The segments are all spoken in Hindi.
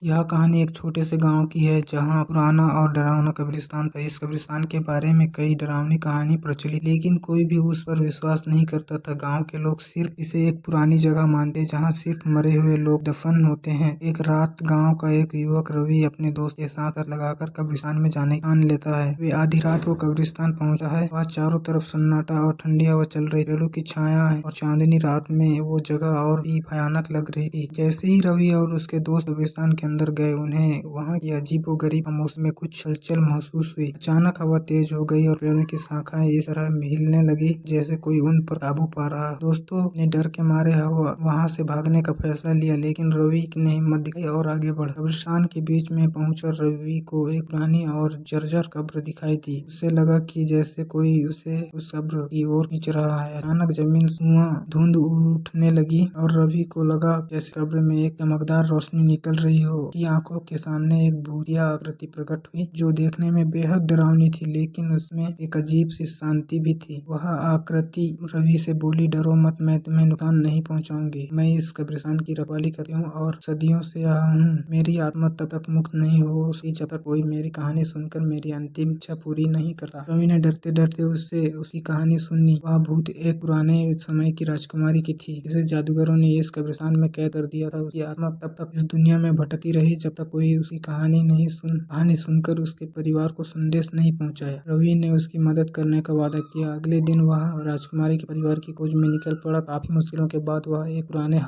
यह कहानी एक छोटे से गांव की है जहां पुराना और डरावना कब्रिस्तान था। इस कब्रिस्तान के बारे में कई डरावनी कहानी प्रचलित, लेकिन कोई भी उस पर विश्वास नहीं करता था। गांव के लोग सिर्फ इसे एक पुरानी जगह मानते जहां सिर्फ मरे हुए लोग दफन होते हैं। एक रात गांव का एक युवक रवि अपने दोस्त के साथ लगाकर कब्रिस्तान में जाने ठान लेता है। वे आधी रात को कब्रिस्तान पहुंचा है। वहाँ चारों तरफ सन्नाटा और ठंडी हवा चल रही, पेड़ों की छाया है और चांदनी रात में वो जगह और भी भयानक लग रही थी। जैसे ही रवि और उसके दोस्त कब्रिस्तान के अंदर गए, उन्हें वहाँ की अजीबोगरीब खामोश में कुछ हलचल महसूस हुई। अचानक हवा तेज हो गई और पेड़ों की शाखाएं इस तरह हिलने लगी जैसे कोई उन पर काबू पा रहा। दोस्तों ने डर के मारे वहाँ से भागने का फैसला लिया, लेकिन रवि ने हिम्मत दिखाई और आगे बढ़ा। कब्रिस्तान के बीच में पहुंचकर रवि को एक पुरानी और जर्जर कब्र दिखाई दी। उसे लगा कि जैसे कोई उसे उस कब्र की ओर खींच रहा है। अचानक जमीन से धुंध उठने लगी और रवि को लगा जैसे कब्र में एक चमकदार रोशनी निकल रही हो। की आंखों के सामने एक भूतिया आकृति प्रकट हुई जो देखने में बेहद डरावनी थी, लेकिन उसमें एक अजीब सी शांति भी थी। वह आकृति रवि से बोली, डरो मत, मैं तुम्हें नुकसान नहीं पहुंचाऊंगी। मैं इस कब्रिस्तान की रखवाली करती हूँ और सदियों से यहाँ हूँ। मेरी आत्मा तब तक मुक्त नहीं होगी जब तक कोई मेरी कहानी सुनकर मेरी अंतिम इच्छा पूरी नहीं करता। रवि ने डरते डरते उससे उसकी कहानी सुनी। वह भूत एक पुराने समय की राजकुमारी की थी जिसे जादूगरों ने इस कब्रिस्तान में कैद कर दिया था। उसकी आत्मा तब तक इस दुनिया में भटकती रही जब तक कोई उसकी कहानी सुनकर उसके परिवार को संदेश नहीं पहुंचाया। रवि ने उसकी मदद करने का वादा किया। अगले दिन वह राजकुमारी के परिवार की खोज में निकल पड़ा। काफी मुश्किलों के बाद वह एक पुराने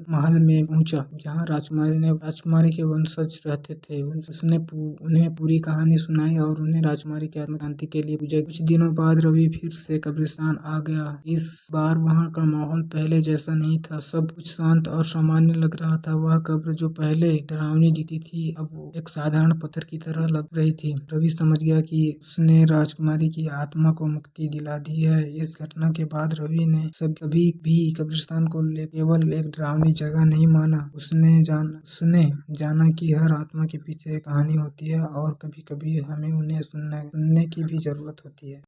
महल में पहुंचा जहां राजकुमारी के वंशज रहते थे। उसने उन्हें पूरी कहानी सुनाई और उन्हें राजकुमारी की आत्मा शांति के लिए पूजा। कुछ दिनों बाद रवि फिर से कब्रिस्तान आ गया। इस बार वहाँ का माहौल पहले जैसा नहीं था। सब कुछ शांत और सामान्य लग रहा था। वह कब्र जो पहले डरावनी दिखती थी अब वो एक साधारण पत्थर की तरह लग रही थी। रवि समझ गया कि उसने राजकुमारी की आत्मा को मुक्ति दिला दी है। इस घटना के बाद रवि ने कभी भी कब्रिस्तान को केवल एक डरावनी जगह नहीं माना। उसने जाना कि हर आत्मा के पीछे एक कहानी होती है और कभी कभी हमें उन्हें सुनने की भी जरूरत होती है।